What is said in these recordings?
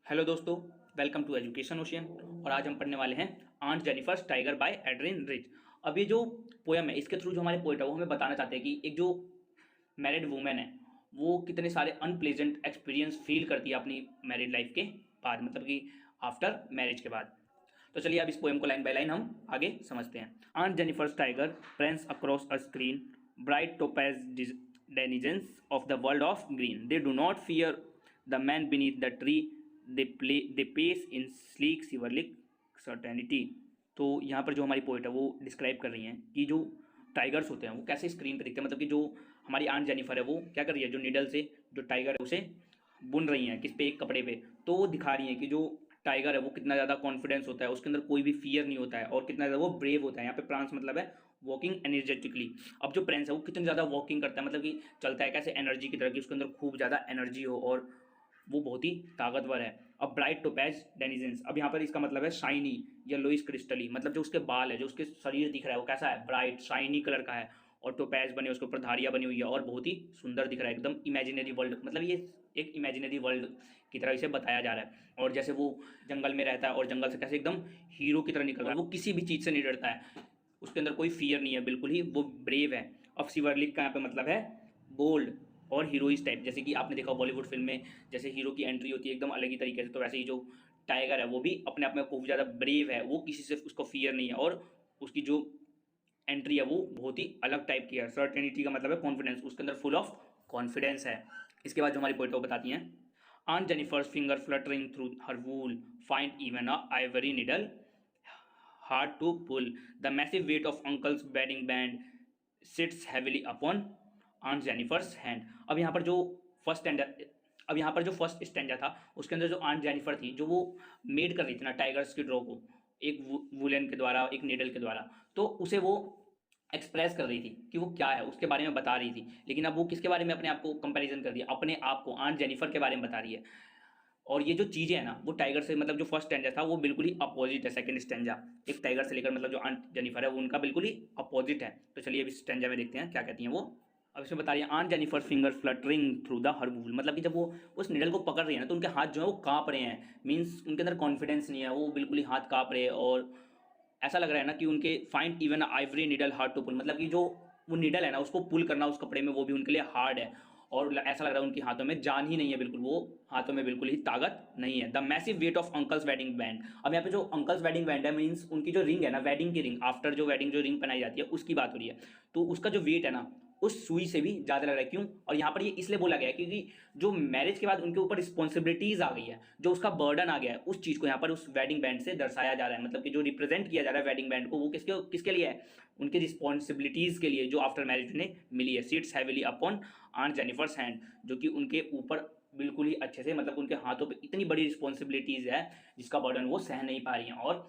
Hello दोस्तों, welcome to education ocean. और आज हम पढ़ने वाले हैं aunt Jennifer's tiger by Adrienne Rich. अब ये जो पोयम है, इसके थ्रू जो हमारे पोएट है वो हमें बताना चाहते हैं कि एक जो मैरिड वूमेन है वो कितने सारे अनप्लेजेंट एक्सपीरियंस फील करती है अपनी मैरिड लाइफ के बाद, मतलब कि आफ्टर मैरिज के बाद। तो चलिए अब इस पोएम को लाइन बाय लाइन हम आगे समझते हैं। Aunt Jennifer's tiger prance across a screen bright topaz denizens of the world of green. They do not fear the man beneath the tree. They pace in sleek silverlick certainty. तो यहाँ पर जो हमारी poet है वो describe कर रही हैं कि जो टाइगर्स होते हैं वो कैसे स्क्रीन पे दिखते हैं, मतलब कि जो हमारी आंट जेनिफर है वो क्या कर रही है, जो निडल से जो टाइगर है उसे बुन रही हैं किस पे, एक कपड़े पे। तो वो दिखा रही हैं कि जो टाइगर है वो कितना ज़्यादा कॉन्फिडेंस होता है, उसके अंदर कोई भी फियर नहीं होता है और कितना ज़्यादा वो ब्रेव होता है। यहाँ पे प्रांस मतलब है वॉकिंग एनर्जेटिकली। अब जो प्रेंस है वो कितनी ज़्यादा वॉकिंग करता है, मतलब कि चलता है कैसे एनर्जी की तरह की, उसके अंदर खूब ज़्यादा एनर्जी हो और वो बहुत ही ताकतवर है। अब ब्राइट टोपैज डेनिजेंस, अब यहाँ पर इसका मतलब है शाइनी या लोइस क्रिस्टली, मतलब जो उसके बाल है, जो उसके शरीर दिख रहा है वो कैसा है, ब्राइट शाइनी कलर का है और टोपैज बने, उसके ऊपर धारियाँ बनी हुई है और बहुत ही सुंदर दिख रहा है, एकदम इमेजिनरी वर्ल्ड, मतलब ये एक इमेजिनरी वर्ल्ड की तरह इसे बताया जा रहा है। और जैसे वो जंगल में रहता है और जंगल से कैसे एकदम हीरो की तरह निकल रहा है, वो किसी भी चीज़ से नहीं डरता है, उसके अंदर कोई फियर नहीं है, बिल्कुल ही वो ब्रेव है। अब शिवरलिक का यहाँ पे मतलब है बोल्ड और हीरोइस टाइप, जैसे कि आपने देखा बॉलीवुड फिल्म में जैसे हीरो की एंट्री होती है एकदम अलग ही तरीके से, तो वैसे ही जो टाइगर है वो भी अपने आप में खूब ज़्यादा ब्रेव है, वो किसी से उसको फियर नहीं है और उसकी जो एंट्री है वो बहुत ही अलग टाइप की है। सर्टेनिटी का मतलब है कॉन्फिडेंस, उसके अंदर फुल ऑफ कॉन्फिडेंस है। इसके बाद जो हमारी पोइट वो बताती हैं, aunt Jennifer's finger fluttering through her wool find even a ivory needle hard to pull. The massive weight of uncle's wedding band sits heavily upon Aunt Jennifer's hand. अब यहाँ पर जो फर्स्ट स्टैंडा था उसके अंदर जो आंट जेनिफर थी, जो वो मेड कर रही थी ना टाइगर्स की ड्रॉ को एक वुलन के द्वारा, एक नीडल के द्वारा, तो उसे वो एक्सप्रेस कर रही थी कि वो क्या है, उसके बारे में बता रही थी। लेकिन अब वो किसके बारे में अपने आप को कंपैरिजन कर दिया, अपने आप को आंट जेनिफर के बारे में बता रही है। और ये जो चीज़ें हैं ना वो टाइगर से, मतलब जो फर्स्ट स्टैंजा था वो बिल्कुल ही अपोजिट है। सेकंड स्टैंजा एक टाइगर से लेकर, मतलब जो आंट जेनिफर है वो उनका बिल्कुल ही अपोजिट है। तो चलिए अब इस स्टैंजा में देखते हैं क्या कहती हैं वो। अब इसमें बता रही है, aunt Jennifer finger fluttering through the her wool, मतलब कि जब वो उस निडल को पकड़ रही है ना तो उनके हाथ जो है वो काँप रहे हैं, मीन्स उनके अंदर कॉन्फिडेंस नहीं है, वो बिल्कुल ही हाथ काँप रहे हैं और ऐसा लग रहा है ना कि उनके find even ivory needle hard to pull, मतलब कि जो वो निडल है ना उसको पुल करना उस कपड़े में वो भी उनके लिए हार्ड है। और ऐसा लग रहा है उनके हाथों में जान ही नहीं है, बिल्कुल वो हाथों में बिल्कुल ही ताकत नहीं है। The massive weight of uncle's wedding band, अब यहाँ पे जो अंकल्स वेडिंग बैंड है मीन्स उनकी जो रिंग है ना, वेडिंग की रिंग, आफ्टर जो वेडिंग जो रिंग पहनाई जाती है उसकी बात हो रही है। तो उसका जो वेट है ना उस सुई से भी ज़्यादा लग रहा है। क्यों? और यहाँ पर ये इसलिए बोला गया है क्योंकि जो मैरिज के बाद उनके ऊपर रिस्पॉन्सिबिलिटीज आ गई है, जो उसका बर्डन आ गया है, उस चीज़ को यहाँ पर उस वेडिंग बैंड से दर्शाया जा रहा है, मतलब कि जो रिप्रेजेंट किया जा रहा है वेडिंग बैंड को, वो किसके किसके लिए है, उनकी रिस्पॉन्सिबिलिटीज़ के लिए जो आफ्टर मैरिज उन्हें मिली है। Sits heavily upon aunt Jennifer's hand, जो कि उनके ऊपर बिल्कुल ही अच्छे से, मतलब उनके हाथों पे इतनी बड़ी रिस्पॉन्सिबिलिटीज़ है जिसका बर्डन वो सह नहीं पा रही हैं और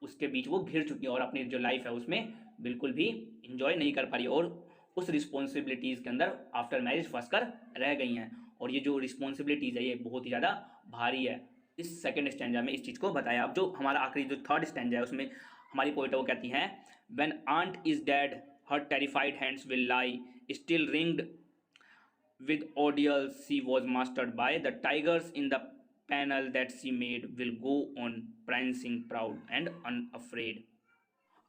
उसके बीच वो घिर चुकी है और अपनी जो लाइफ है उसमें बिल्कुल भी इंजॉय नहीं कर पा रही और उस रिस्पॉन्सिबिलिटीज़ के अंदर आफ्टर मैरिज फंस कर रह गई हैं। और ये जो रिस्पॉन्सिबिलिटीज़ है ये बहुत ही ज़्यादा भारी है। इस सेकेंड स्टैंजा में इस चीज़ को बताया। अब जो हमारा आखिरी जो थर्ड स्टैंजा है उसमें हमारी पोइट वो कहती हैं, when aunt is dead her terrified hands will lie still ringed with ordeals she was mastered by the tigers in the panel that she made will go on prancing proud and unafraid.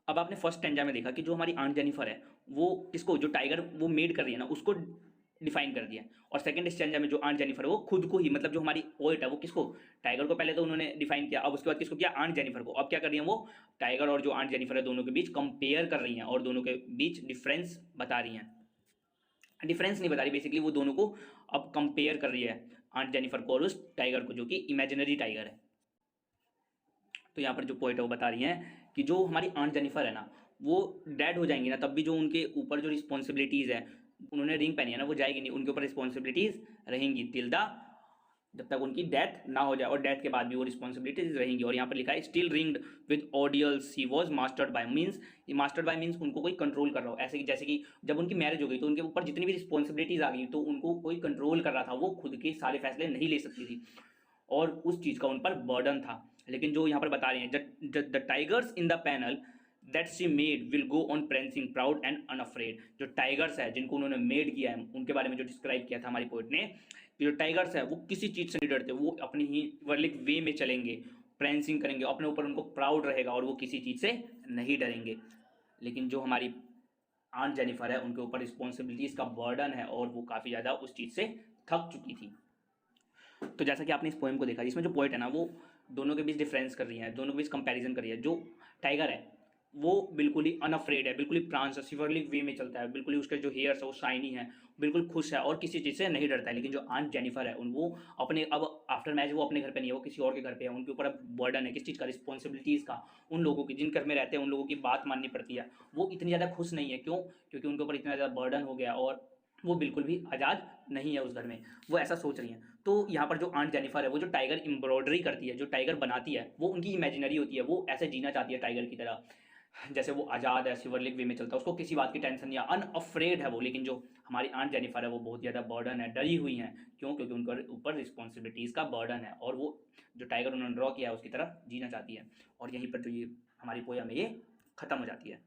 अब आपने first stanza में देखा कि जो हमारी aunt Jennifer है वो किसको, जो टाइगर वो मेड कर रही है ना उसको डिफाइन कर दिया। और सेकंड स्टैंजा में जो आंट जेनिफर है वो खुद को ही, मतलब जो हमारी पोएट है वो किसको, टाइगर को पहले तो उन्होंने डिफाइन किया, अब उसके बाद किसको किया, आंट जेनिफर को। अब क्या कर रही है वो टाइगर और जो आंट जेनिफर है दोनों के बीच कंपेयर कर रही हैं और दोनों के बीच डिफरेंस बता रही हैं। डिफरेंस नहीं बता रही, बेसिकली वो दोनों को अब कंपेयर कर रही है, आंट जेनिफर को और उस टाइगर को जो कि इमेजिनरी टाइगर है। तो यहाँ पर जो पोइट है वो बता रही हैं कि जो हमारी आंट जेनिफर है ना वो डेड हो जाएंगी ना तब भी जो उनके ऊपर जो रिस्पॉन्सिबिलिटीज़ है, उन्होंने रिंग पहनी है ना वो जाएगी नहीं, उनके ऊपर रिस्पॉन्सिबिलिटीज़ रहेंगी टिल द, जब तक उनकी डेथ ना हो जाए, और डेथ के बाद भी वो रिस्पॉन्सिबिलिटीज रहेंगी। और यहाँ पर लिखा है still ringed with ordeals he was mastered by, means mastered by means उनको कोई कंट्रोल कर रहा हो, ऐसे कि जैसे कि जब उनकी मैरिज हो गई तो उनके ऊपर जितनी भी रिस्पॉन्सिबिलिटीज आ गई तो उनको कोई कंट्रोल कर रहा था, वो खुद के सारे फैसले नहीं ले सकती थी और उस चीज़ का उन पर बर्डन था। लेकिन जो यहाँ पर बता रहे हैं, the tigers in the panel that she made will go on prancing proud and unafraid, जो टाइगर्स है जिनको उन्होंने मेड किया है उनके बारे में जो डिस्क्राइब किया था हमारी पोइट ने कि जो टाइगर्स है वो किसी चीज़ से नहीं डरते, वो अपनी ही वर्लिक वे में चलेंगे, प्रेंसिंग करेंगे, अपने ऊपर उनको प्राउड रहेगा और वो किसी चीज़ से नहीं डरेंगे। लेकिन जो हमारी आंट जेनिफर है उनके ऊपर रिस्पॉन्सिबिलिटीज़ का बर्डन है और वो काफ़ी ज़्यादा उस चीज़ से थक चुकी थी। तो जैसा कि आपने इस पोएम को देखा, इसमें जो पोएट है ना वो दोनों के बीच डिफरेंस कर रही है, दोनों के बीच कंपैरिजन कर रही है। जो टाइगर है वो बिल्कुल ही अनअफ्रेड है, बिल्कुल ही प्राण से सिवरलिक वे में चलता है, बिल्कुल ही उसके जो हेयर्स है वो शाइनी है, बिल्कुल खुश है और किसी चीज़ से नहीं डरता है। लेकिन जो आंट जेनिफर है उन वो अपने अब आफ्टर मैच वो अपने घर पे नहीं है, वो किसी और के घर पे है, उनके ऊपर अब बर्डन है किस चीज़ का, रिस्पॉन्सिबिलिटीज़ का, उन लोगों की जिन घर में रहते हैं उन लोगों की बात माननी पड़ती है। वो इतनी ज़्यादा खुश नहीं है, क्यों? क्योंकि उनके ऊपर इतना ज़्यादा बर्डन हो गया और वो बिल्कुल भी आज़ाद नहीं है उस घर में, वो ऐसा सोच रही हैं। तो यहाँ पर जो आंट जेनिफर है वो जो टाइगर एम्ब्रॉयडरी करती है, जो टाइगर बनाती है, वो उनकी इमेजिनरी होती है, वो ऐसे जीना चाहती है टाइगर की तरह, जैसे वो आज़ाद है, सिवरलिक वे में चलता है, उसको किसी बात की टेंशन नहीं है, अनअफ्रेड है वो। लेकिन जो हमारी आंट जेनिफर है वो बहुत ज़्यादा बर्डन है, डरी हुई हैं, क्यों? क्योंकि उनके ऊपर रिस्पॉन्सिबिलिटीज़ का बर्डन है और वो जो टाइगर उन्होंने ड्रॉ किया है उसकी तरह जीना चाहती है। और यहीं पर जो ये हमारी पोयम है ये ख़त्म हो जाती है।